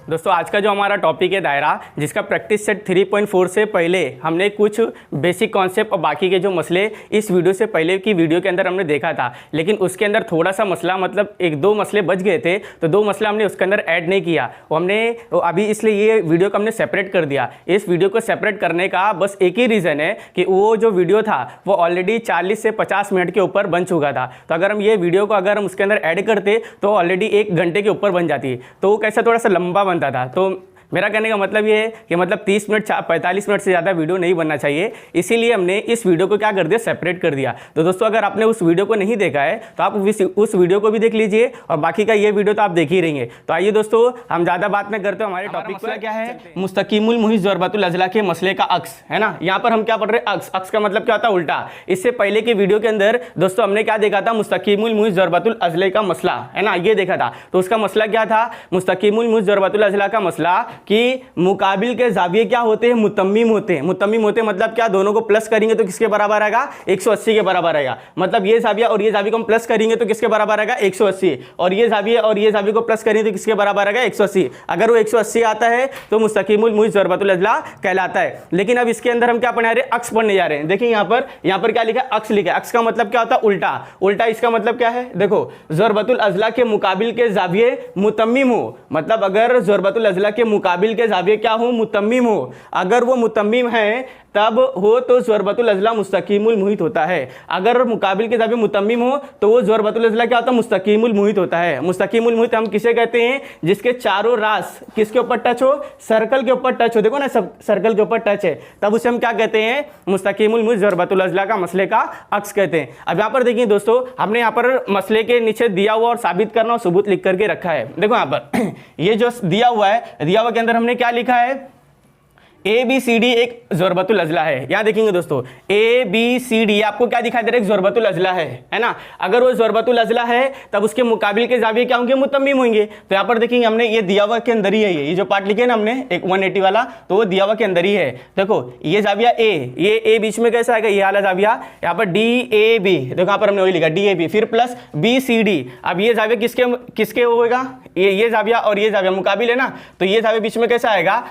दोस्तों आज का जो हमारा टॉपिक है दायरा, जिसका प्रैक्टिस सेट 3.4 से पहले हमने कुछ बेसिक कॉन्सेप्ट और बाकी के जो मसले इस वीडियो से पहले की वीडियो के अंदर हमने देखा था, लेकिन उसके अंदर थोड़ा सा मसला मतलब एक दो मसले बच गए थे, तो दो मसला हमने उसके अंदर ऐड नहीं किया। वो हमने अभी इसलिए ये वीडियो को हमने सेपरेट कर दिया। इस वीडियो को सेपरेट करने का बस एक ही रीज़न है कि वो जो वीडियो था वो ऑलरेडी 40 से 50 मिनट के ऊपर बन चुका था। तो अगर हम ये वीडियो को अगर हम उसके अंदर ऐड करते तो ऑलरेडी 1 घंटे के ऊपर बन जाती, तो वो कैसा थोड़ा सा लंबा बनता था। तो मेरा कहने का मतलब ये है कि मतलब 30 मिनट 45 मिनट से ज़्यादा वीडियो नहीं बनना चाहिए, इसीलिए हमने इस वीडियो को क्या कर दिया, सेपरेट कर दिया। तो दोस्तों अगर आपने उस वीडियो को नहीं देखा है तो आप उस वीडियो को भी देख लीजिए और बाकी का ये वीडियो तो आप देख ही रहेंगे। तो आइए दोस्तों हम ज़्यादा बात नहीं करते, हमारे टॉपिक पर क्या है, मुस्तकीमुल मुहित ज़रबतुल अज़ला के मसले का अक्स है ना। यहाँ पर हम क्या पढ़ रहे हैं, अक्स। अक्स का मतलब क्या होता है, उल्टा। इससे पहले के वीडियो के अंदर दोस्तों हमने क्या देखा था, मुस्तकीमुल मुहित ज़रबतुल अज़ला का मसला है ना, ये देखा था। तो उसका मसला क्या था, मुस्तकीमुल मुहित ज़रबतुल अज़ला का मसला कि मुकाबिल के जाविये क्या होते हैं, मुतम्मिम होते हैं। मुतम्मिम होते हैं मतलब क्या, दोनों को प्लस करेंगे तो किसके बराबर आएगा, 180 के बराबर आएगा। मतलब ये जाविया और ये जाविया को हम प्लस करेंगे तो किसके बराबर आएगा, 180। और ये जाविया और ये जाविया को प्लस करेंगे तो किसके बराबर आएगा, 180। अगर वो 180 आता है तो मुस्तकीमुल मुहित ज़रबतुल अज़ला कहलाता है। लेकिन अब इसके अंदर हम क्या पढ़ने जा रहे हैं, अक्स पढ़ने जा रहे हैं। देखिए यहाँ पर क्या लिखा है, अक्स लिखा है। अक्स का मतलब क्या होता है, उल्टा। उल्टा इसका मतलब क्या है, देखो, ज़रबतुल अज़ला के मुकाबिल के जाविये मुतम्मिम हो, मतलब अगर ज़रबतुल अज़ला के मुकाबिल के जाविये क्या हो, मुतम्मिम हो। अगर वो मुतम्मिम है तब हो तो ज़रबतुल अज़ला मुस्तकीमुल मुहित होता है। अगर मुकाबिल के जाविये मुतम्मिम हो तो वो ज़रबतुल अज़ला क्या होता है, मुस्तकीमुल मुहित होता है। मुस्तकीमुल मुहित हम किसे कहते हैं, जिसके चारों रास किसके ऊपर टच हो, सर्कल के ऊपर टच हो। देखो ना, सब सर्कल के ऊपर टच है, तब उसे हम क्या कहते हैं, मुस्तकीमुल मुहित ज़रबतुल अज़ला का मसले का अक्स कहते हैं। अब यहाँ पर देखिए दोस्तों, हमने यहाँ पर मसले के नीचे दिया हुआ और साबित करना और सबूत लिख करके रखा है। देखो यहाँ पर ये जो दिया हुआ है, दिया हुआ के अंदर हमने क्या लिखा है, ABCD एक ज़रबतुल अज़ला है। यहाँ देखेंगे दोस्तों, ABCD आपको क्या दिखाई दे रहा है, एक ज़रबतुल अज़ला है ना। अगर वो ज़रबतुल अज़ला है तब उसके मुकाबिल के जाविये क्या होंगे, मुतम्मिम होंगे। तो यहाँ पर देखेंगे हमने ये दिया हुआ के अंदर ही है, ये जो पार्ट लिखे ना हमने एक 180 वाला, तो वो दिया हुआ के अंदर ही है। देखो ये जाविया A, ये A बीच में कैसा आएगा, ये वाला जाविया, यहाँ पर DAB, देखो यहाँ पर हमने वही लिखा DAB, फिर प्लस BCD। अब ये जाविया किसके किसके होगा, ये जाविया और ये जाविया मुकाबिल है ना, तो ये जाविया बीच में कैसा आएगा,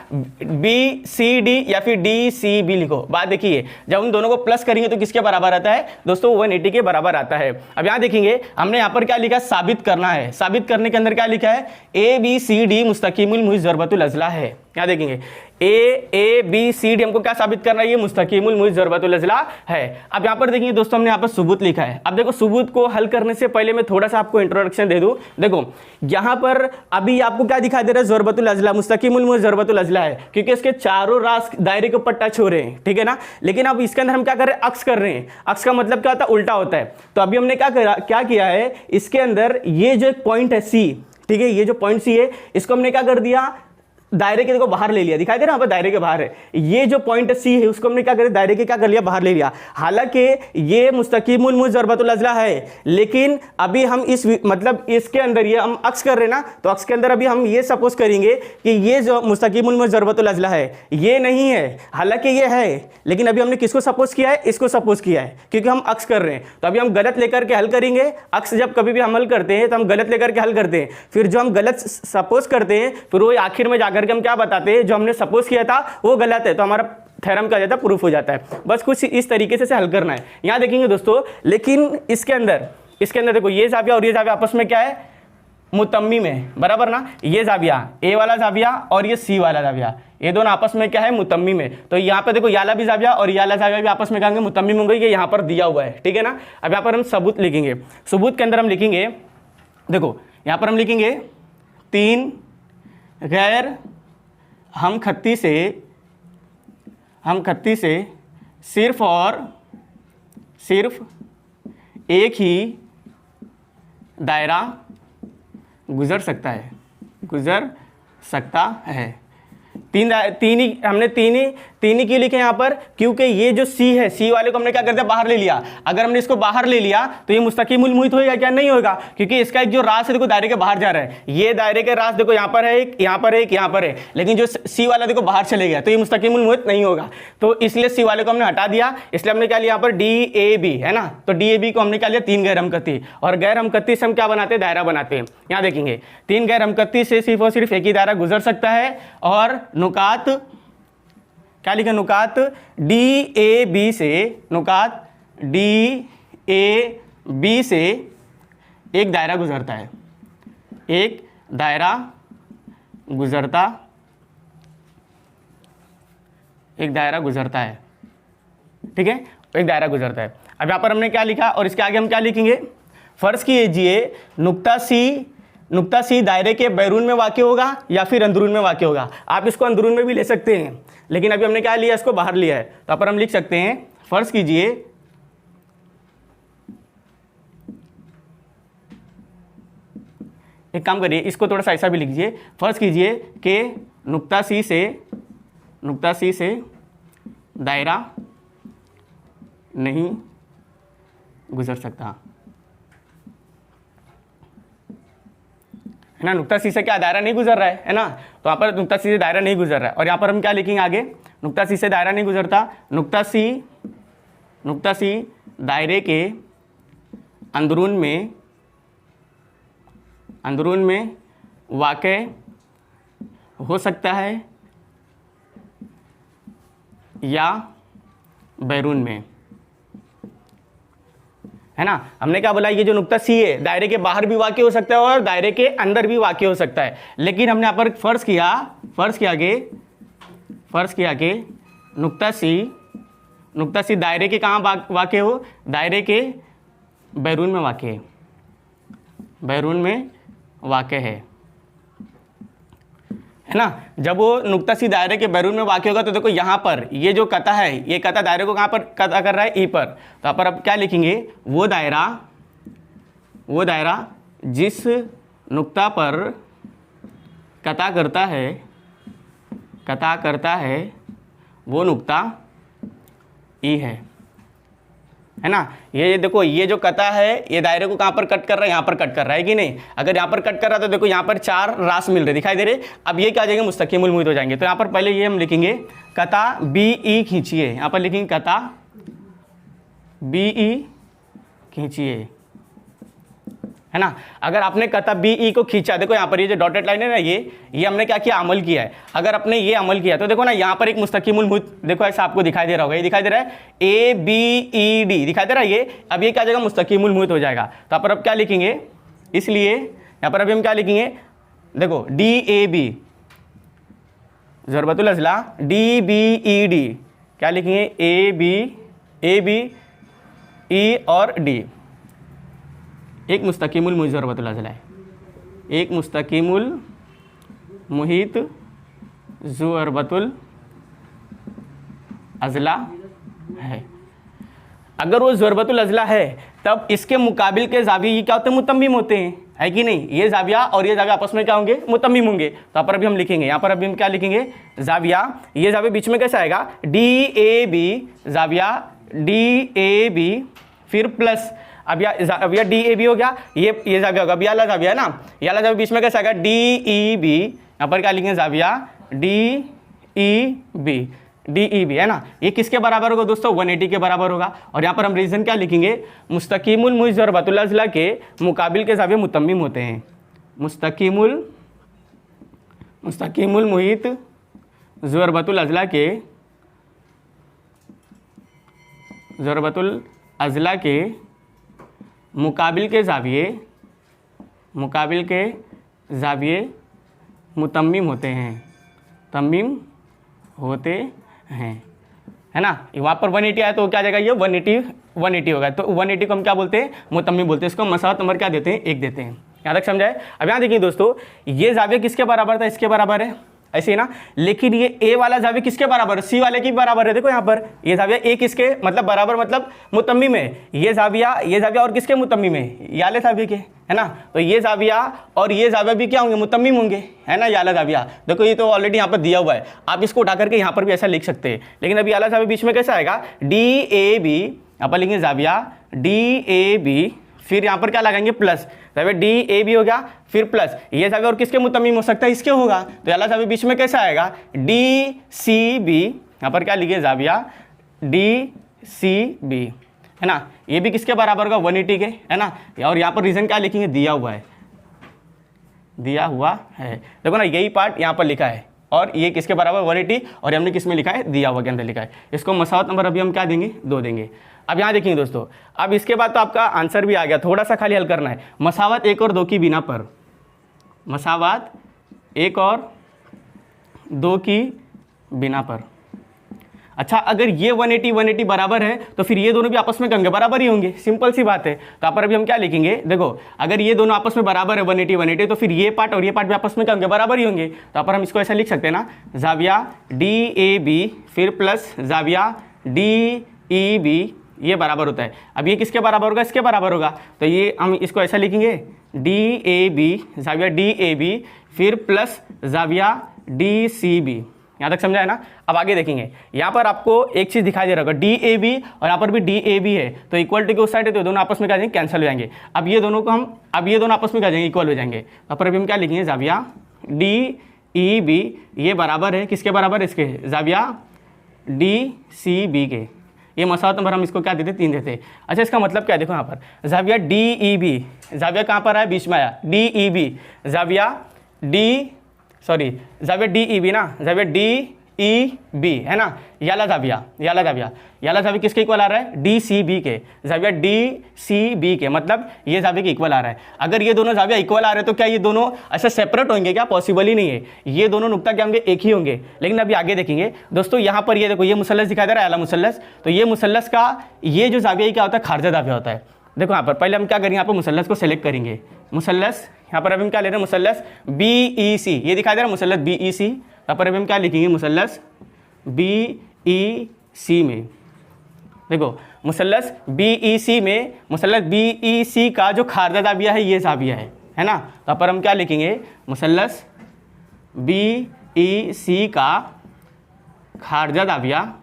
BCD या फिर DCB लिखो। बात देखिए, जब उन दोनों को प्लस करेंगे तो किसके बराबर आता है दोस्तों, 180 के बराबर आता है। अब यहाँ देखेंगे हमने यहाँ पर क्या लिखा, साबित करना है। साबित करने के अंदर क्या लिखा है, ABCD मुस्तकीमुल मुहित ज़रबतुल अज़ला है। यहाँ देखेंगे ABCD हमको क्या साबित करना है, ये मुस्तकीमुल मुहित ज़रबतुल अज़ला है। अब यहाँ पर देखिए दोस्तों, हमने यहाँ पर सबूत लिखा है। अब देखो, सबूत को हल करने से पहले मैं थोड़ा सा आपको इंट्रोडक्शन दे दूं। देखो यहाँ पर अभी आपको क्या दिखाई दे रहा है, ज़रबतुल अज़ला, मुस्तकीमुल मुहित ज़रबतुल अज़ला है, क्योंकि इसके चारों रास दायरे के ऊपर टच हो रहे हैं, ठीक है ना। लेकिन अब इसके अंदर हम क्या कर रहे हैं, अक्स कर रहे हैं। अक्स का मतलब क्या होता है, उल्टा होता है। तो अभी हमने क्या किया है, इसके अंदर ये जो एक पॉइंट है C, ठीक है, ये जो पॉइंट C है, इसको हमने क्या कर दिया, दायरे के देखो बाहर ले लिया। दिखाई दे रहा है, दायरे के बाहर है। ये जो पॉइंट C है उसको हमने क्या कर, दायरे के क्या कर लिया, बाहर ले लिया। हालांकि ये मुस्तकीमुल मुहित ज़रबतुल अज़ला है, लेकिन अभी हम इस मतलब इसके अंदर ये हम अक्स कर रहे हैं ना, तो अक्स के अंदर अभी हम ये सपोज करेंगे कि ये जो मुस्तकीमुल मुहित ज़रबतुल अज़ला है ये नहीं है, हालांकि ये है, लेकिन अभी हमने किसको सपोज किया है, इसको सपोज किया है, क्योंकि हम अक्स कर रहे हैं। तो अभी हम गलत लेकर के हल करेंगे। अक्स जब कभी भी हम हल करते हैं तो हम गलत लेकर के हल करते हैं, फिर जो हम गलत सपोज करते हैं फिर वो आखिर में जाकर के हम क्या बताते हैं, जो हमने सपोज किया था वो गलत है, तो हमारा थ्योरम क्या जाता है, प्रूफ हो जाता है। बस कुछ इस तरीके से हल करना है। यहाँ देखेंगे दोस्तों, लेकिन इसके अंदर देखो, ये जाविया और ये जाविया आपस में क्या है, मुतम्मिम है, बराबर ना। ये जाविया A वाला जाविया और ये C वाला जाविया, ये दोनों आपस में क्या है, मुतम्मिम है। तो यहाँ पे देखो, याला भी जाविया और याला जाविया भी आपस में क्या होंगे, मुतम्मिम होंगे। ये यहाँ पर दिया हुआ है, ठीक है ना। अब यहाँ पर हम सबूत लिखेंगे। सबूत के अंदर हम लिखेंगे, देखो यहाँ पर हम लिखेंगे 3 गैर हम खत्ती से सिर्फ और सिर्फ एक ही दायरा गुजर सकता है। तीन ही क्यों लिखे यहाँ पर, क्योंकि ये जो सी है, सी वाले को हमने क्या कर दिया, बाहर ले लिया। अगर हमने इसको बाहर ले लिया तो ये मुस्तकीमुल मुहित होगा क्या, नहीं होगा, क्योंकि इसका एक जो रास है देखो दायरे के बाहर जा रहा है। ये दायरे के रास देखो यहाँ पर है एक, यहाँ पर है एक, यहाँ पर है, लेकिन जो सी वाला देखो बाहर चले गया, तो ये मुस्तकीमुल मुहित नहीं होगा। तो इसलिए सी वाले को हमने हटा दिया, इसलिए हमने क्या लिया यहाँ पर DAB, है ना। तो DAB को हमने क्या लिया, 3 गैर हमकत्ती, और गैर हमकत्ती से हम क्या बनाते हैं, दायरा बनाते हैं। यहाँ देखेंगे 3 गैर हमकत्ती से सिर्फ और सिर्फ एक ही दायरा गुजर सकता है, और नुकात क्या लिखा, नुकात DAB से, नुकात DAB से एक दायरा गुजरता है, एक दायरा गुजरता, एक दायरा गुजरता है, ठीक है, एक दायरा गुजरता है। अब यहाँ पर हमने क्या लिखा और इसके आगे हम क्या लिखेंगे, फर्ज कीजिए नुक्ता सी दायरे के बैरून में वाक़ होगा या फिर अंदरून में वाक़ होगा। आप इसको अंदरून में भी ले सकते हैं, लेकिन अभी हमने क्या लिया, इसको बाहर लिया है। तो यहाँ पर हम लिख सकते हैं, फर्ज कीजिए एक काम करिए, इसको थोड़ा सा ऐसा भी लिख दीजिए, फर्ज कीजिए कि नुक्ता सी से दायरा नहीं गुजर सकता, है ना। नुक्ता सी से क्या दायरा नहीं गुजर रहा है ना, तो यहाँ पर नुक्ता सी से दायरा नहीं गुजर रहा है। और यहाँ पर हम क्या लिखेंगे आगे, नुक्ता सी से दायरा नहीं गुजरता, नुक्ता सी दायरे के अंदरून में वाक़ हो सकता है या बैरून में, है ना। हमने क्या बोला, ये जो नुक्ता सी है दायरे के बाहर भी वाक़ हो सकता है और दायरे के अंदर भी वाक़ हो सकता है, लेकिन हमने यहाँ पर फर्ज किया कि नुक्ता सी दायरे के कहाँ वाक़ हो, दायरे के बैरून में वाक़ है, बैरून में वाक़ है ना। जब वो नुक्ता सी दायरे के बैरून में वाक़ होगा तो देखो यहाँ पर ये जो कता है, ये कता दायरे को कहाँ पर कता कर रहा है, ई पर। तो यहाँ पर अब क्या लिखेंगे, वो दायरा जिस नुक्ता पर कता करता है वो नुक्ता ई है ना। ये देखो, ये जो कता है ये दायरे को कहाँ पर कट कर रहा है, यहाँ पर कट कर रहा है कि नहीं। अगर यहाँ पर कट कर रहा है तो देखो यहाँ पर 4 रास मिल रहे दिखाई दे रहे। अब ये क्या आ जाएंगे, मुस्तकीमुल मुहित हो जाएंगे। तो यहाँ पर पहले ये हम लिखेंगे कता BE खींचिए, यहाँ पर लिखेंगे कता BE खींचिए, है ना। अगर आपने कता BE को खींचा, देखो यहाँ पर ये जो डॉटेड लाइन है ना, ये हमने क्या किया, अमल किया है। अगर आपने ये अमल किया तो देखो ना यहाँ पर एक मुस्तकीमुल मुहित देखो ऐसा आपको दिखाई दे रहा होगा, ये दिखाई दे रहा है ABED दिखाई दे रहा है ये। अब ये क्या जाएगा, मुस्तकीमुल मुहित हो जाएगा। तो यहाँ पर अब क्या लिखेंगे, इसलिए यहाँ पर अभी हम क्या लिखेंगे, देखो DAB ज़रबतुल अज़ला DBED क्या लिखेंगे, ABE और D एक मुस्तकीमुल मुहित ज़रबतुल अज़ला है, एक मुस्तकीमुल मुहित ज़रबतुल अज़ला है। अगर वो ज़रबतुल अज़ला है तब इसके मुकाबिल के ज़ाविये ये क्या होते हैं, मुतम्मिम होते हैं, है कि नहीं। ये ज़ाविया और ये ज़ाविया आपस में क्या होंगे, मुतम्मिम होंगे। तो यहाँ पर अभी हम लिखेंगे, यहाँ पर अभी हम क्या लिखेंगे, ज़ाविया, ये ज़ाविया बीच में कैसे आएगा, DAB ज़ाविया DAB फिर प्लस, अब यह DAB हो गया, ये ज़ाविया होगा, अब याला ज़ाविया है ना, याला ज़ाविया बीच में कैसे आएगा, DEB, यहाँ पर क्या लिखेंगे, ज़ाविया DEB है ना। ये किसके बराबर होगा दोस्तों, 180 के बराबर होगा। और यहाँ पर हम रीज़न क्या लिखेंगे, मुस्तकीमुल मुहित ज़रबतुल अज़ला के मुकाबिल के ज़ाविये मुतम्मिम होते हैं। मुस्तकीमुल मुहित ज़रबतुल अज़ला के मुकाबिल के ज़ाविये मुतम्मिम होते हैं, है ना। वहाँ पर 180 आया तो क्या जाएगा, ये 180 होगा। तो 180 को हम क्या बोलते हैं, मुतम्मिम बोलते हैं। इसको मसावत नंबर क्या देते हैं, 1 देते हैं। यहाँ तक समझाए। अब यहाँ देखिए दोस्तों, ये ज़ाविया किसके बराबर था, इसके बराबर है। ऐसे ही ना। लेकिन ये ए वाला जाविया किसके बराबर है, सी वाले की बराबर है। देखो यहाँ पर ये जाविया ए किसके मतलब बराबर मतलब मुतम्मी में, ये जाविया और किसके मुतम्मी में, ये वाले जाविया के, है ना। तो ये जाविया और ये जाविया भी क्या होंगे, मुतम्मिम होंगे, है ना। ये वाला जाविया देखो ये तो ऑलरेडी यहाँ पर दिया हुआ है, आप इसको उठा करके यहाँ पर भी ऐसा लिख सकते हैं। लेकिन अभी वाला जाविया बीच में कैसा आएगा, डी ए बी, यहाँ पर लिखेंगे जाविया डी ए बी, फिर यहाँ पर क्या लगाएंगे प्लस, जाविया डी ए बी हो गया, फिर प्लस ये जाविया और किसके मुतम्मिम हो सकता है, इसके होगा। तो याला जाविया बीच में कैसा आएगा, डी सी बी, यहाँ पर क्या लिखे जाविया डी सी बी, है ना। ये भी किसके बराबर होगा, 180 के, है ना। और यहाँ पर रीजन क्या लिखेंगे, दिया हुआ है, दिया हुआ है। देखो ना यही पार्ट यहाँ पर लिखा है और ये किसके बराबर 180, और हमने किस में लिखा है, दिया हुआ के अंदर लिखा है। इसको मसावत नंबर अभी हम क्या देंगे, 2 देंगे। अब यहाँ देखेंगे दोस्तों, अब इसके बाद तो आपका आंसर भी आ गया, थोड़ा सा खाली हल करना है। मसावत 1 और 2 की बिना पर, मसावत 1 और 2 की बिना पर। अच्छा अगर ये 180 बराबर है तो फिर ये दोनों भी आपस में होंगे, बराबर ही होंगे, सिंपल सी बात है। तो यहाँ पर अभी हम क्या लिखेंगे, देखो अगर ये दोनों आपस में बराबर है 180 तो फिर ये पार्ट और ये पार्ट भी आपस में होंगे, बराबर ही होंगे। तो यहाँ पर हम इसको ऐसा लिख सकते हैं ना, जाविया डी ए बी फिर प्लस जाविया डी ई बी, ये बराबर होता है। अब ये किसके बराबर होगा, इसके बराबर होगा। तो ये हम इसको ऐसा लिखेंगे, डी ए बी जाविया डी ए बी फिर प्लस जाविया डी सी बी। यहाँ तक समझा है ना। अब आगे देखेंगे, यहाँ पर आपको एक चीज़ दिखाई दे रहा होगा, डी ए बी और यहाँ पर भी डी ए बी है, तो इक्वल टू के उस साइड है तो दोनों आपस में क्या जाएंगे, कैंसिल हो जाएंगे। अब ये दोनों को हम, अब ये दोनों आपस में क्या जाएंगे, इक्वल हो जाएंगे। यहाँ पर अभी हम क्या लिखेंगे, जाविया डी ई बी, ये बराबर है किसके बराबर, इसके जाविया डी सी बी के। ये मसावत नंबर हम इसको क्या देते, 3 देते। अच्छा इसका मतलब क्या है, देखो यहाँ पर जाविया डी ई बी, जाविया कहाँ पर आया, बीच में आया, डी ई बी जाविया डी, सॉरी जाविया डी ई बी ना, जाविया डी ई बी, है ना। याला जाविया किसके इक्वल आ रहा है, डी सी बी के, जाविया डी सी बी के, मतलब ये जाविया के इक्वल आ रहा है। अगर ये दोनों जाविया इक्वल आ रहे हैं तो क्या ये दोनों ऐसे सेपरेट होंगे क्या, पॉसिबल ही नहीं है। ये दोनों नुक्ता क्या होंगे, एक ही होंगे। लेकिन अभी आगे देखेंगे दोस्तों, यहाँ पर ये देखो ये मुसल्लस दिखाई दे रहा है, आला मुसल्लस। तो ये मुसल्लस का ये जो जाविया क्या होता है, खारजा जाविया होता है। देखो यहाँ पर पहले हम क्या करेंगे, यहाँ पर मुसल्लस को सेलेक्ट करेंगे, मुसल्लस यहाँ पर अभी हम क्या ले रहे हैं, मुसल्लस बी ई सी, ये दिखाई दे रहा है मुसल्लस बी ई सी। यहाँ पर अभी हम क्या लिखेंगे, मुसल्लस बी ई सी में, देखो मुसल्लस बी ई सी में, मुसल्लस बी ई सी का जो खारजा जाविया है ये जाविया है ना। तो यहाँ पर हम क्या लिखेंगे, मुसल्लस बी ई सी का खारजा जाविया,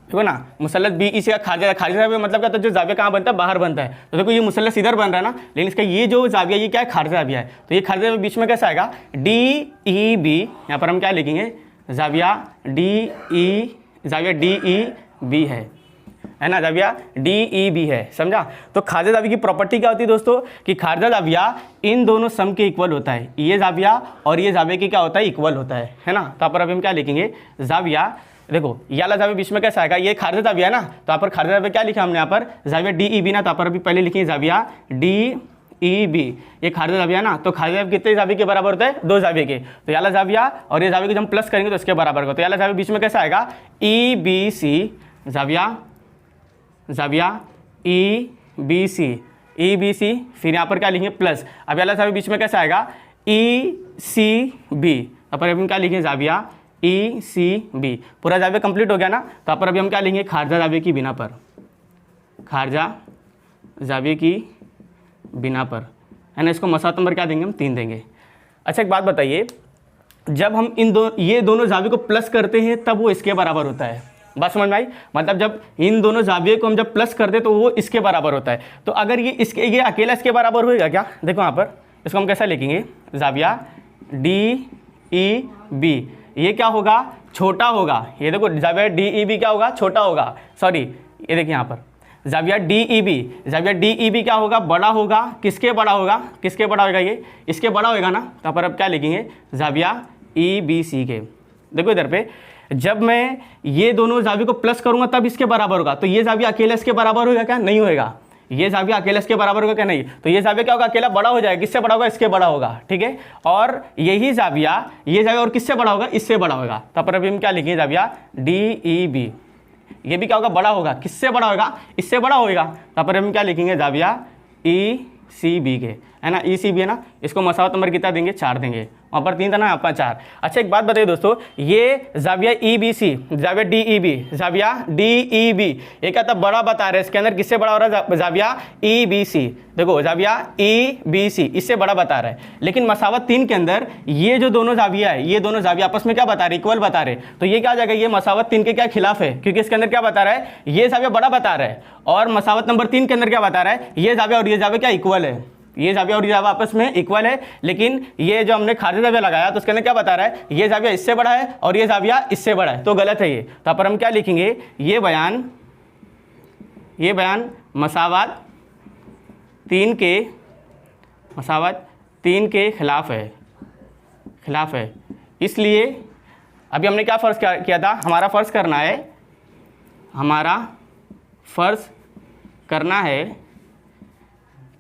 देखो ना मुसल्लस बी ई सी का खारजा जाविया मतलब क्या, तो जो जाविया कहाँ बनता है, बाहर बनता है। तो देखो ये मुसल्लस इधर बन रहा है ना, लेकिन इसका ये जो जाविया ये क्या है, खारजा जाविया है। तो ये खारजा जाविया बीच में कैसा आएगा, डी ई बी, यहाँ पर हम क्या लिखेंगे, जाविया डी ई बी है ना, जाविया डी ई बी है, समझा। तो खारजा जाविया की प्रॉपर्टी क्या होती है दोस्तों, कि खारजा जाविया इन दोनों सम के इक्वल होता है, ये जाविया और ये जाविया की क्या होता है, इक्वल होता है ना। तो यहाँ पर अभी हम क्या लिखेंगे, जाविया, देखो ये वाला जाविया बीच में कैसा आएगा, ये खारजा जाविया है ना। तो यहाँ पर खारजा जाविया क्या लिखा हमने, यहाँ पर जाविया डी ई बी ना, तो यहाँ पर अभी पहले लिखेंगे जाविया डी ई बी, ये खारजा जाविया ना। तो खारजा जाविया कितने जाविया के बराबर होता है, 2 जाविया के। तो याला जाविया और ये जाविया को जब हम प्लस करेंगे तो इसके बराबर होगा। तो याला जाविया बीच में कैसा आएगा, E B C, जाविया E B C, फिर यहाँ पर क्या लिखेंगे प्लस। अब याला जाविया बीच में कैसा आएगा, ई सी बी, यहाँ पर हम क्या लिखेंगे, जाविया ई सी बी। पूरा जाविया कंप्लीट हो गया ना। तो यहाँ पर अभी हम क्या लेंगे, खारजा जाविया की बिना पर, खारजा जाविया की बिना पर, है ना। इसको मसावत नंबर क्या देंगे, हम 3 देंगे। अच्छा एक बात बताइए, जब हम ये दोनों जाविया को प्लस करते हैं तब वो इसके बराबर होता है, बात समझ में आई। मतलब जब इन दोनों जाविया को हम जब प्लस करते हैं तो वो इसके बराबर होता है। तो अगर ये अकेला इसके बराबर होएगा क्या, देखो यहाँ पर इसको हम कैसा लिखेंगे, जाविया डी ई बी, ये क्या होगा, छोटा होगा। ये देखो जाविया डी ई बी क्या होगा, छोटा होगा, सॉरी ये देखिए यहाँ पर जाविया डी ई बी क्या होगा, बड़ा होगा। किसके बड़ा होगा, किसके बड़ा होगा, ये इसके बड़ा होगा ना। तो पर अब क्या लिखेंगे, जाविया ई बी सी के। देखो इधर पे जब मैं ये दोनों जाविया को प्लस करूंगा तब इसके बराबर होगा। तो ये जाविया अकेला इसके बराबर होगा क्या, नहीं होएगा। ये जाविया अकेला इसके बराबर होगा क्या, नहीं। तो ये जाविया क्या होगा, अकेला बड़ा हो जाएगा। किससे बड़ा होगा, इसके बड़ा होगा, ठीक है। और यही जाविया, ये जाविया और किससे बड़ा होगा, इससे बड़ा होगा। तो पर अभी हम क्या लिखेंगे, जाविया डी ई बी, ये भी क्या होगा, बड़ा होगा। किससे बड़ा होगा, इससे बड़ा होगा। तो पर हम क्या लिखेंगे, जाविया ई सी बी के, है ना, ई सी बी है ना। इसको मसावत नंबर कितना देंगे, 4 देंगे। वहाँ पर 3 था ना, यहाँ पर 4। अच्छा एक बात बताइए दोस्तों, ये जाविया EBC, जाविया DEB, जाविया DEB, ये क्या था, बड़ा बता रहे हैं, इसके अंदर किससे बड़ा हो रहा है, जाविया EBC, देखो जाविया EBC इससे बड़ा बता रहा है। लेकिन मसावत 3 के अंदर ये जो दोनों जाविया है, ये दोनों जाविया आपस में क्या बता रहे, इक्वल बता रहे, तो ये क्या आ जाएगा, ये मसावत 3 के क्या खिलाफ है, क्योंकि इसके अंदर क्या बता रहा है, ये जाविया बड़ा बता रहा है, और मसावत नंबर 3 के अंदर क्या बता रहा है, ये जाविया और ये जाविया क्या इक्वल है, ये जाविया और ये जाविया आपस में इक्वल है। लेकिन ये जो हमने खारिज जाविया लगाया तो उसके अंदर क्या बता रहा है, ये जाविया इससे बड़ा है और ये जाविया इससे बड़ा है, तो गलत है ये। तो यहाँ पर हम क्या लिखेंगे, ये बयान मसावत 3 के खिलाफ है। इसलिए अभी हमने क्या फ़र्ज़ किया था, हमारा फ़र्ज़ करना है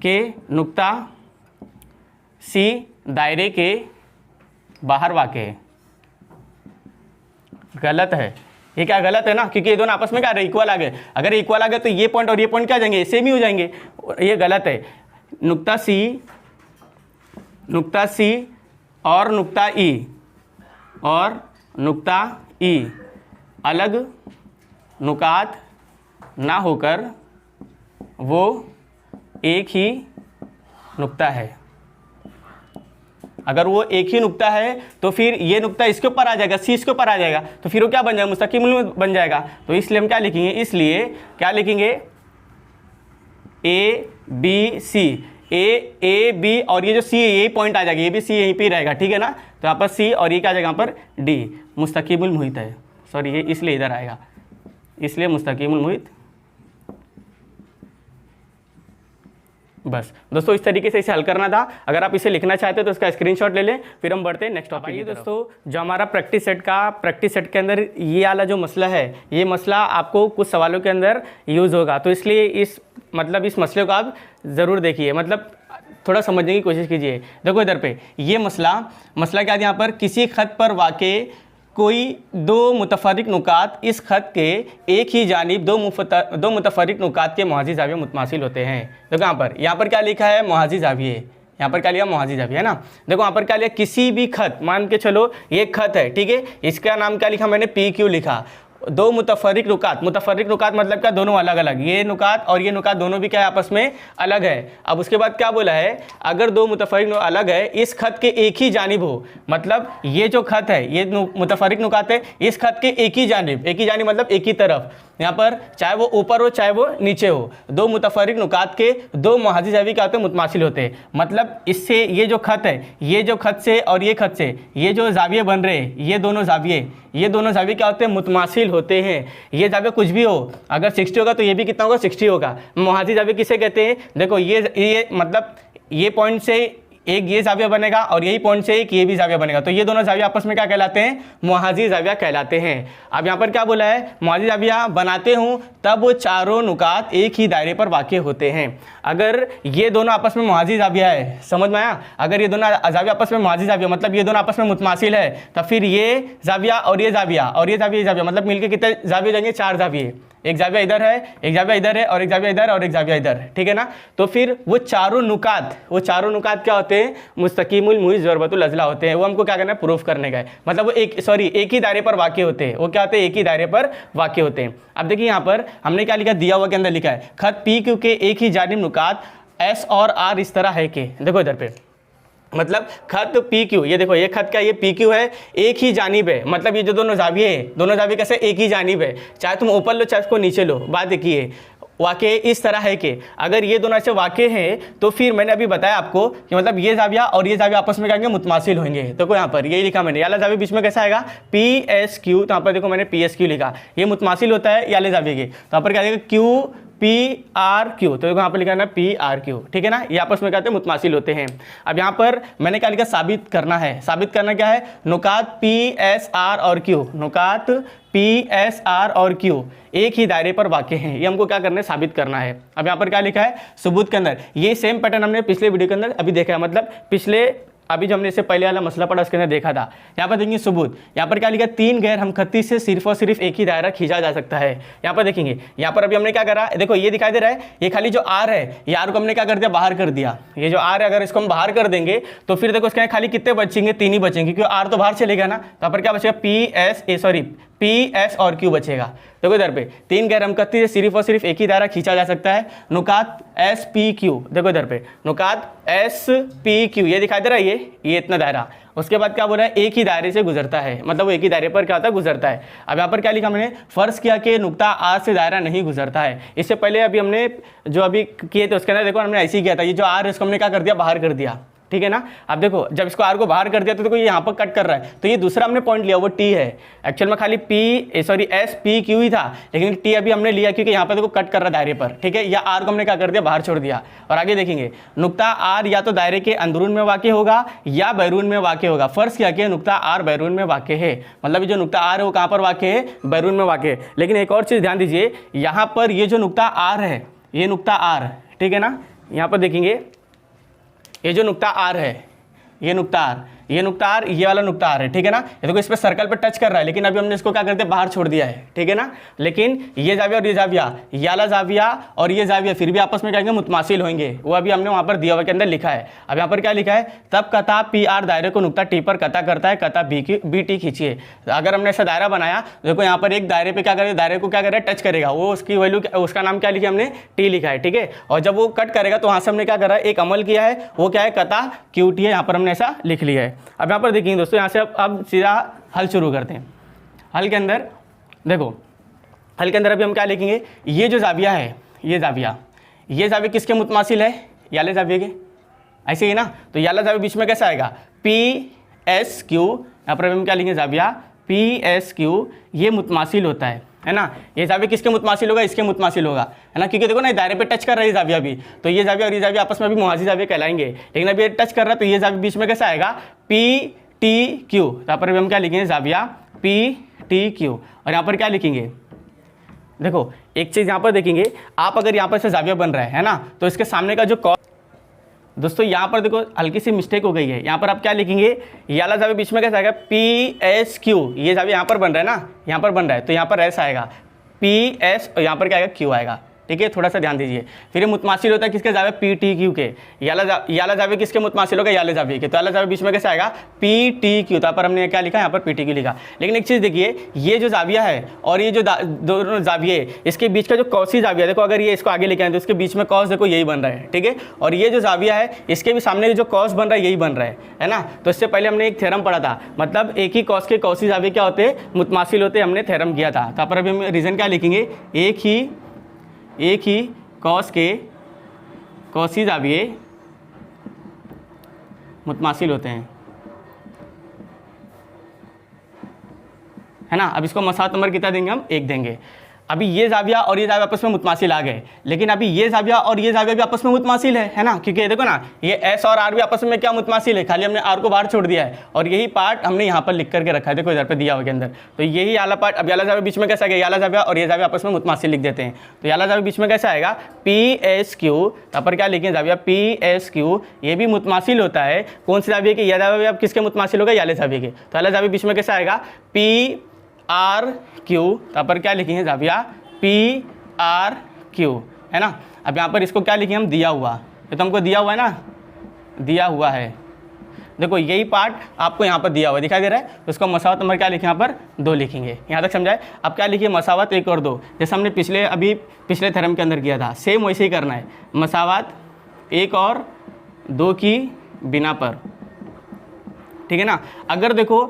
कि नुक्ता C दायरे के बाहर वाक़ है। गलत है, ये क्या गलत है ना, क्योंकि ये दोनों आपस में क्या रहे, इक्वल आ गए। अगर इक्वल आ गए तो ये पॉइंट और ये पॉइंट क्या आ जाएंगे, सेम ही हो जाएंगे, ये गलत है। नुक्ता C और नुक्ता E अलग नुकात ना होकर वो एक ही नुक्ता है। अगर वो एक ही नुक्ता है तो फिर ये नुक्ता इसके ऊपर आ जाएगा, C इसके ऊपर आ जाएगा, तो फिर वो क्या बन जाएगा, मुस्तकीमुल बन जाएगा। तो इसलिए हम क्या लिखेंगे, ABC, A B और ये जो C है यही पॉइंट आ जाएगा, ये भी C यहीं पे रहेगा, ठीक है ना। तो यहाँ पर C और ये क्या आ जाएगा, यहाँ पर D मुस्तकीमुल मुहित है, सॉरी ये इसलिए इधर आएगा, इसलिए मुस्तकीमुल मुहित। बस दोस्तों इस तरीके से इसे हल करना था। अगर आप इसे लिखना चाहते हो तो इसका स्क्रीनशॉट ले लें, फिर हम बढ़ते हैं नेक्स्ट टॉपिक। आइए दोस्तों, जो हमारा प्रैक्टिस सेट के अंदर ये वाला जो मसला है, ये मसला आपको कुछ सवालों के अंदर यूज़ होगा, तो इसलिए इस मसले को आप ज़रूर देखिए, मतलब थोड़ा समझने की कोशिश कीजिए। देखो इधर पे ये मसला क्या है, यहाँ पर किसी खत पर वाक़े कोई दो मुतफर्रिक नुकात इस खत के एक ही जानिब दो मुतफर्रिक नुकात के मुहाज़ी ज़ाविये मुतमासिल होते हैं। देखो यहाँ पर क्या लिखा है, मुहाज़ी ज़ाविये, यहाँ पर क्या लिया, मुहाज़ी ज़ाविये है ना। देखो यहाँ पर क्या लिया, किसी भी खत, मान के चलो ये खत है, ठीक है, इसका नाम क्या लिखा मैंने, PQ लिखा। दो मुतफर्रिक नुकात मतलब क्या, दोनों अलग अलग, ये नुकात और ये नुकात दोनों भी क्या है, आपस में अलग है। अब उसके बाद क्या बोला है, अगर दो मुतफर्रिक अलग है, इस खत के एक ही जानिब हो, मतलब ये जो खत है, ये मुतफर्रिक नुकात है, इस खत के एक ही जानिब मतलब एक ही तरफ, यहाँ पर चाहे वो ऊपर हो चाहे वो नीचे हो, दो मुतफर्रिक नुकात के दो मुहाज़ी ज़ाविये क्या होते हैं, मुतमासिल होते हैं। मतलब इससे ये जो खत है, ये जो खत से और ये खत से ये जो ज़ाविये बन रहे हैं, ये दोनों ज़ाविये क्या होते हैं, मुतमासिल होते हैं। ये ज़ाविया कुछ भी हो, अगर 60 होगा तो ये भी कितना होगा, 60 होगा। मुहाज़ी ज़ाविये किसे कहते हैं, देखो ये मतलब ये पॉइंट से एक ये ज़ाविया बनेगा और यही पॉइंट से एक ये भी ज़ाविया बनेगा, तो ये दोनों ज़ाविया आपस में क्या कहलाते हैं, मुहाज़ी ज़ाविया कहलाते हैं। अब यहाँ पर क्या बोला है, मुहाज़ी ज़ाविया बनाते हूँ तब वो चारों नुकात एक ही दायरे पर वाक़ होते हैं। अगर ये दोनों आपस में मुहाज़ी ज़ाविया है, समझ में आया, अगर ये दोनों ज़ाविया आपस में मुहाज़ी ज़ाविया मतलब ये दोनों आपस में मुतमासिल है, तब फिर ये ज़ाविया और ये ज़ाविया मतलब मिलकर कितने ज़ाविये जाएंगे, 4 ज़ाविये। एक ज़ाविया इधर है, एक ज़ाविया इधर है और एक ज़ाविया इधर और एक ज़ाविया इधर, ठीक है ना। तो फिर वो चारों नुकात क्या होते हैं, मुस्तकीमुल मुहित ज़रबतुल अज़ला होते हैं। वो हमको क्या करना है, प्रूफ करने का है, मतलब वो एक ही दायरे पर वाक़ होते हैं। वो क्या होते हैं, एक ही दायरे पर वाक़ होते हैं। अब देखिए यहाँ पर हमने क्या लिखा, दिया हुआ के अंदर लिखा है, खत PQ के एक ही जानिब नुकात S और R इस तरह है कि, देखो इधर पे मतलब खत PQ, ये देखो ये खत का ये PQ है, एक ही जानिब है, मतलब ये जो दोनों ज़ाविये कैसे एक ही जानिब है, चाहे तुम ऊपर लो चाहे उसको नीचे लो। बात देखिए, वाक़े इस तरह है कि अगर ये दोनों ऐसे वाक़े हैं तो फिर मैंने अभी बताया आपको कि मतलब ये ज़ाविया और ये ज़ाविया आपस में क्या होंगे, मुतमासिल होंगे। तो को यहाँ पर यही लिखा मैंने, याला ज़ाविया बीच में कैसा आएगा, PSQ, तो यहाँ पर देखो मैंने PSQ लिखा, ये मुतमासिल होता है याले ज़ाविये के, तो यहाँ पर क्या आएगा QPRQ, तो देखो यहाँ पर लिखा है ना PRQ, ठीक है ना, ये आपस में क्या होते हैं, मुतमासिल होते हैं। अब यहाँ पर मैंने क्या लिखा, साबित करना क्या है, नुकात PSR और Q, नुकात PSR और Q एक ही दायरे पर वाक़ हैं, ये हमको क्या करना है, साबित करना है। अब यहाँ पर क्या लिखा है, सबूत के अंदर ये सेम पैटर्न हमने पिछले वीडियो के अंदर अभी देखा है, मतलब पिछले अभी जो हमने इससे पहले वाला मसला पढ़ा उसके अंदर देखा था। यहाँ पर देखेंगे सबूत, यहाँ पर क्या लिखा, 3 गैर हमखत्ती से सिर्फ और सिर्फ एक ही दायरा खींचा जा सकता है। यहाँ पर देखेंगे, यहाँ पर अभी हमने क्या करा, देखो ये दिखाई दे रहा है, ये खाली जो आर है, ये आर को हमने क्या कर दिया, बाहर कर दिया। ये जो आर है अगर इसको हम बाहर कर देंगे तो फिर देखो इसके खाली कितने बचेंगे, 3 ही बचेंगे, क्योंकि आर तो बाहर चलेगा ना। तो यहाँ पर क्या बचेगा, पी एस और क्यू बचेगा। देखो इधर पे 3 गैर हमखत्ती से सिर्फ और सिर्फ एक ही दायरा खींचा जा सकता है, नुकात एस पी क्यू। देखो इधर पे नुकात एस पी क्यू, ये दिखाई दे रहा है, ये इतना दायरा। उसके बाद क्या बोला है, एक ही दायरे से गुजरता है, मतलब वो एक ही दायरे पर क्या होता है, गुजरता है। अब यहाँ पर क्या लिखा हमने, फर्ज किया कि नुक्ता आर से दायरा नहीं गुजरता है। इससे पहले अभी हमने जो अभी किए थे उसके अंदर देखो हमने ऐसे ही किया था, ये जो आर है इसको हमने क्या कर दिया, बाहर कर दिया, ठीक है ना। अब देखो जब इसको आर को बाहर कर दिया तो देखो ये यहाँ पर कट कर रहा है, तो ये दूसरा हमने पॉइंट लिया वो टी है। एक्चुअल में खाली एस पी क्यू ही था, लेकिन टी अभी हमने लिया क्योंकि यहाँ पर देखो कट कर रहा है दायरे पर, ठीक है। या आर को हमने क्या कर दिया, बाहर छोड़ दिया। और आगे देखेंगे, नुक्ता आर या तो दायरे के अंदरून में वाक़ होगा या बैरून में वाक़ होगा। फर्ज किया कि नुक्ता आर बैरून में वाक़ है, मतलब जो नुक्ता आर है वो कहाँ पर वाक़ है, बैरून में वाक़ है। लेकिन एक और चीज़ ध्यान दीजिए, यहाँ पर ये जो नुक्ता आर है, ये नुक्ता आर, ठीक है ना, यहाँ पर देखेंगे ये जो नुक्ता आर है, ये नुक्ता आर, ये नुक्ता आर, ये वाला नुक्ता आर है, ठीक है ना। ये देखो इस पे सर्कल पे टच कर रहा है, लेकिन अभी हमने इसको क्या करते हैं, बाहर छोड़ दिया है, ठीक है ना। लेकिन ये जाविया और ये जाविया, ये वाला जाविया और ये जाविया फिर भी आपस में क्या मुतमासिल होंगे, वो अभी हमने वहाँ पर दिया हुआ के अंदर लिखा है। अब यहाँ पर क्या लिखा है, तब कता पी आर दायरे को नुक्ता टी पर कता करता है, कता बी टी खींचिए। अगर हमने ऐसा दायरा बनाया, देखो यहाँ पर एक दायरे पे क्या करेगा, दायरे को क्या करेगा, टच करेगा, वो उसकी वैल्यू, उसका नाम क्या लिखा हमने, टी लिखा है, ठीक है। और जब वो कट करेगा तो वहाँ से हमने क्या करा, एक अमल किया है, वो क्या है, कता क्यू टी है, यहाँ पर हमने ऐसा लिख लिया है। अब यहाँ पर देखिए दोस्तों, यहाँ से अब सीधा हल शुरू करते हैं। हल के अंदर देखो, हल के अंदर अभी हम क्या लिखेंगे, ये जो जाविया है, ये जाविया किसके मुतमासिल है, याले जाविया के, ऐसे ही ना। तो याला जाविया बीच में कैसा आएगा, पी एस क्यू, यहाँ पर हम क्या लिखेंगे, जाविया पी एस क्यू, ये मुतमासिल होता है ना। ये जाविया किसके मुतमासिल होगा, इसके मुतमासिल होगा, है ना, क्योंकि देखो ना दायरे पे टच कर रहा है जाविया भी, तो ये जाविया और ये जाविया आपस में भी मुहाजी जाविया कहलाएंगे। लेकिन अभी ये टच कर रहा है तो ये जाविया बीच में कैसा आएगा, पी टी क्यू। यहाँ पर भी हम क्या लिखेंगे, जाविया पी टी क्यू। और यहाँ पर क्या लिखेंगे, देखो एक चीज़ यहाँ पर देखेंगे, आप अगर यहाँ पर से जाविया बन रहा है ना, तो इसके सामने का जो कॉस, दोस्तों यहाँ पर देखो हल्की सी मिस्टेक हो गई है। यहाँ पर आप क्या लिखेंगे, ये वाला जाविया बीच में कैसा आएगा, पी एस क्यू, ये जाविया यहाँ पर बन रहा है ना, यहाँ पर बन रहा है, तो यहाँ पर एस आएगा, पी एस, और यहाँ पर क्या आएगा, क्यू आएगा, ठीक है। थोड़ा सा ध्यान दीजिए। फिर ये मुतमासिल होता है किसके, जाविया पी टी क्यू के। याला जाविया किसके मुतमासिल होगा, याले जाविया के, तो याला जाविया बीच में कैसे आएगा, पी टी क्यू। तो पर हमने क्या लिखा, यहाँ पर पी टी क्यू लिखा। लेकिन एक चीज़ देखिए, ये जो जाविया है और ये जो दोनों जाविये, इसके बीच का जो कौसी जाविया, देखो अगर ये इसको आगे लेके आए तो इसके बीच में कौस देखो यही बन रहा है, ठीक है। और ये जो जाविया है इसके भी सामने जो कौस बन रहा है यही बन रहा है ना। तो इससे पहले हमने एक थ्योरम पढ़ा था, मतलब एक ही कौस के कौसी जाविये क्या होते, मुतमासिल होते, हमने थ्योरम किया था। तो पर अभी हम रीज़न क्या लिखेंगे, एक ही कॉस के कौसी जाविये मुतमासिल होते हैं, है ना। अब इसको मसावत नंबर कितना देंगे, हम 1 देंगे। अभी ये जाविया और ये जाविया आपस में मुतमासिल आ गए, लेकिन अभी ये जाविया और ये जाविया भी आपस में मुतमासिल है ना, क्योंकि देखो ना ये एस और आर भी आपस में क्या मुतमासिल है, खाली हमने आर को बाहर छोड़ दिया है। और यही पार्ट हमने यहाँ पर लिख करके रखा है, देखो इधर पे दिया हुआ के अंदर। तो यही याला पार्ट, अब याला जाविया बीच में कैसा आएगा, याला जाविया और ये जाविया आपस में मुतमासिल लिख देते हैं। तो याला जाविया बीच में कैसा आएगा, पी एस क्यू, यहाँ पर क्या लिखें, जाविया पी एस क्यू, ये भी मुतमासिल होता है कौन से जाविया के, यह जाविया किसके मुतमासिल होगा, याले जाविया के। तो याला जाविया बीच में कैसा आएगा, पी आर क्यू, यहाँ पर क्या लिखेंगे, जाविया पी आर क्यू, है ना। अब यहाँ पर इसको क्या लिखेंगे हम, दिया हुआ, ये तो हमको दिया हुआ है ना, दिया हुआ है। देखो यही पार्ट आपको यहाँ पर दिया हुआ दिखाई दे रहा है, तो इसको मसावत नंबर क्या लिखे, यहाँ पर 2 लिखेंगे। यहाँ तक समझाए। अब क्या लिखिए, मसावत 1 और 2, जैसे हमने पिछले थ्योरम के अंदर किया था, सेम वैसे ही करना है। मसावत 1 और 2 की बिना पर, ठीक है ना। अगर देखो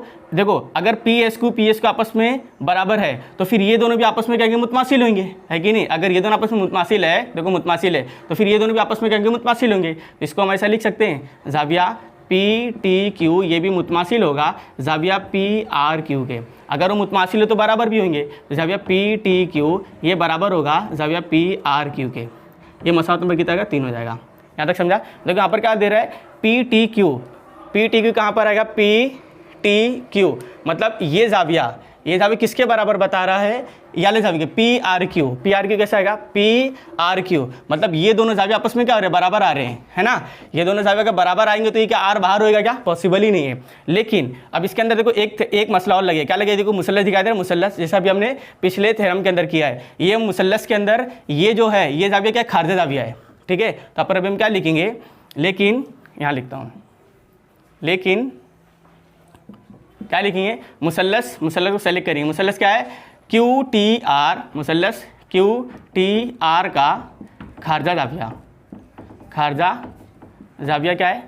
अगर पी एस को आपस में बराबर है तो फिर ये दोनों भी आपस में क्या होंगे, मुतमासिल होंगे, है कि नहीं। अगर ये दोनों आपस में मुतमासिल है, देखो मुतमासिल है, तो फिर ये दोनों भी आपस में क्या होंगे, मुतमासिल होंगे। तो इसको हम ऐसा लिख सकते हैं, जाविया पी टी क्यू, ये भी मुतमासिल होगा जाविया पी आर क्यू के। अगर वो मुतमासिल है तो बराबर भी होंगे, तो जाविया पी टी क्यू ये बराबर होगा जाविया पी आर क्यू के। ये मसावत नंबर कितना आएगा, 3 हो जाएगा। यहाँ तक समझा। देखो यहाँ पर क्या दे रहा है, पी टी क्यू कहाँ पर आएगा, पी टी क्यू, मतलब ये जाविया ये जाविया किसके बराबर बता रहा है, ये वाले जाविया के पी आर क्यू कैसा आएगा, पी आर क्यू, मतलब ये दोनों जाविया आपस में क्या हो रहे हैं, बराबर आ रहे हैं, है ना। ये दोनों जाविया का बराबर आएंगे तो ये क्या आर बाहर होएगा क्या, पॉसिबल ही नहीं है। लेकिन अब इसके अंदर देखो एक मसला और लगे, क्या लगे, देखो मुसल्लस दिखाई दे रहा है, मुसल्लस जैसा भी हमने पिछले थ्योरम के अंदर किया है। ये मुसल्लस के अंदर ये जो है ये जाविया क्या खारिज जाविया है, ठीक है। तो पर अभी हम क्या लिखेंगे, लेकिन यहाँ लिखता हूँ, लेकिन क्या लिखेंगे, मुसल्लस को सेलेक्ट करेंगे। मुसल्लस क्या है, क्यू टी आर, मुसल्लस क्यू टी आर का खारजा जाविया क्या है,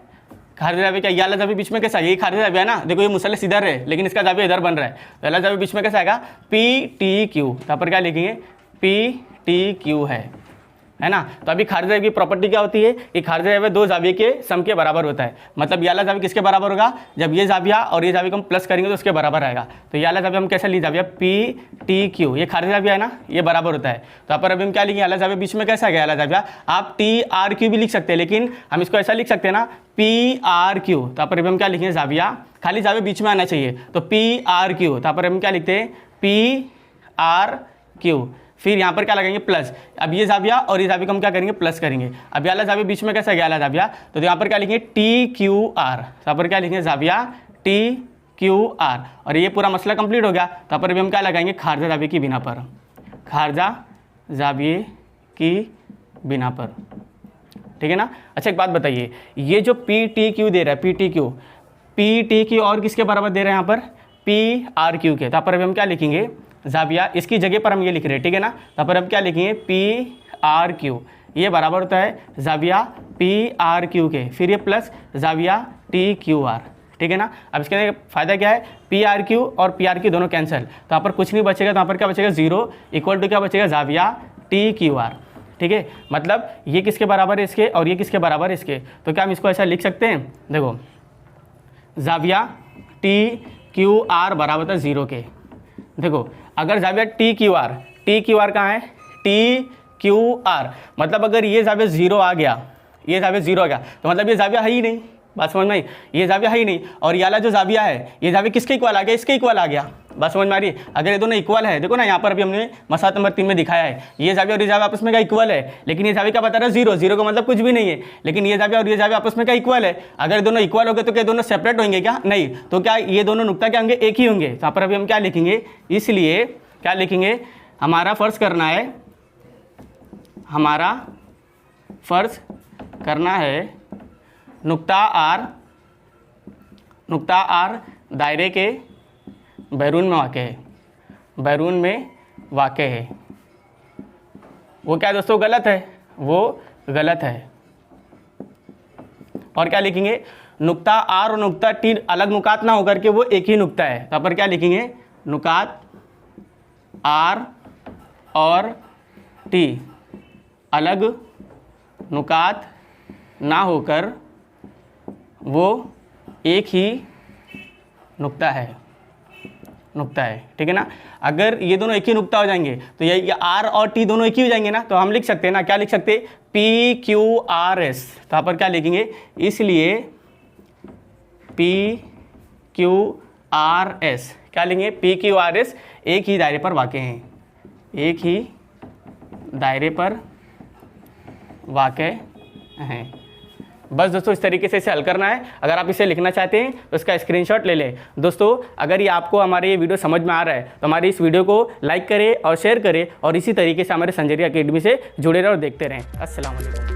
खारजा जाविया क्या, याला जाविया बीच में कैसा है, ये खारजा जाविया है ना। देखो ये मुसल्लस इधर है लेकिन इसका जाविया इधर बन रहा है, तो याला जाविया बीच में कैसा आएगा, पी टी क्यू। यहाँ पर क्या लिखेंगे, पी टी क्यू है ना। तो अभी खारिज जाविया की प्रॉपर्टी क्या होती है कि खारिज जाविया दो जाविया के सम के बराबर होता है। मतलब ये वाला जाविया किसके बराबर होगा, जब ये जाविया और ये जाविया को हम प्लस करेंगे तो उसके बराबर आएगा। तो ये वाला जाविया हम कैसा ली, जाविया पी टी क्यू, ये खारिज जाविया है ना, ये बराबर होता है। तो यहाँ पर अभी हम क्या लिखेंगे, वाला जाविया बीच में कैसा गया, वाला जाविया आप टी आर क्यू भी लिख सकते हैं, लेकिन हम इसको ऐसा लिख सकते हैं ना, पी आर क्यू। तो यहाँ पर अभी हम क्या लिखेंगे, जाविया खाली जाविया बीच में आना चाहिए, तो पी आर क्यू। तो यहाँ पर हम क्या लिखते हैं, पी आर क्यू, फिर यहाँ पर क्या लगाएंगे, प्लस। अब ये जाविया और ये जाविया को हम क्या करेंगे, प्लस करेंगे। अब वाला जाविया बीच में कैसा गया, वाला जाविया, तो यहाँ पर क्या लिखेंगे, टी क्यू आर। यहाँ पर क्या लिखेंगे, जाविया टी क्यू आर, और ये पूरा मसला कंप्लीट हो गया। तो यहाँ पर भी हम क्या लगाएंगे, खारजा जाविया की बिना पर, खारजा जाविये की बिना पर, ठीक है ना। अच्छा एक बात बताइए, ये जो पी टी क्यू दे रहा है, पी टी क्यू और किसके बराबर दे रहे हैं, यहाँ पर पी आर क्यू के। तो यहाँ पर अभी हम क्या लिखेंगे, जाविया इसकी जगह पर हम ये लिख रहे हैं, ठीक है ना। तो पर हम क्या लिखेंगे, पी आर क्यू, ये बराबर होता है जाविया पी आर क्यू के, फिर ये प्लस जाविया टी क्यू आर, ठीक है ना। अब इसके अंदर फायदा क्या है, पी आर क्यू और पी आर क्यू दोनों कैंसिल, तो यहाँ पर कुछ नहीं बचेगा। तो यहाँ पर क्या बचेगा, 0 इक्वल टू क्या बचेगा, जाविया टी क्यू आर, ठीक है। मतलब ये किसके बराबर है, इसके, और ये किसके बराबर है, इसके। तो क्या हम इसको ऐसा लिख सकते हैं, देखो जाविया टी क्यू आर बराबर था 0 के। देखो अगर जाविया टी क्यू आर कहाँ है, टी क्यू आर, मतलब अगर ये जाविया 0 आ गया, ये जाविया 0 आ गया, तो मतलब ये जाविया है ही नहीं, बात समझ में आई, ये जाविया है ही नहीं। और ये वाला जो जाविया है, ये जाविया किसके इक्वल आ गया, इसके इक्वल आ गया, बात समझ में आ रही है। अगर ये दोनों इक्वल है, देखो ना यहाँ पर अभी हमने मसला नंबर 3 में दिखाया है, ये जाविया और ये जाविया आपस में क्या इक्वल है, लेकिन ये जाविया क्या बता रहा है, 0 का मतलब कुछ भी नहीं है, लेकिन ये जाविया और ये जाविया आपस में क्या इक्वल है। अगर दोनों इक्वल हो गए तो क्या दोनों सेपरेट होंगे क्या, नहीं। तो क्या ये दोनों नुक्ता क्या होंगे, एक ही होंगे। तो यहाँ पर अभी हम क्या लिखेंगे, इसलिए क्या लिखेंगे, हमारा फर्ज करना है नुक्ता आर दायरे के बैरून में वाक़े है, वो क्या दोस्तों गलत है, वो गलत है। और क्या लिखेंगे, नुक्ता आर और नुक्ता टी अलग नुकात ना होकर के वो एक ही नुक्ता है। तो पर क्या लिखेंगे, नुकात आर और टी अलग नुकात ना होकर वो एक ही नुक्ता है, ठीक है ना। अगर ये दोनों एक ही नुक्ता हो जाएंगे तो ये आर और टी दोनों एक ही हो जाएंगे ना, तो हम लिख सकते हैं ना, क्या लिख सकते हैं, पी क्यू आर एस। तो यहाँ पर क्या लिखेंगे, इसलिए पी क्यू आर एस, क्या लिखेंगे, पी क्यू आर एस एक ही दायरे पर वाक़े हैं, एक ही दायरे पर वाक़े हैं। बस दोस्तों इस तरीके से इसे हल करना है। अगर आप इसे लिखना चाहते हैं तो इसका स्क्रीनशॉट ले लें। दोस्तों अगर ये आपको हमारे ये वीडियो समझ में आ रहा है तो हमारी इस वीडियो को लाइक करें और शेयर करें, और इसी तरीके से हमारे संजरिया अकेडमी से जुड़े रहें और देखते रहें। अस्सलाम वालेकुम।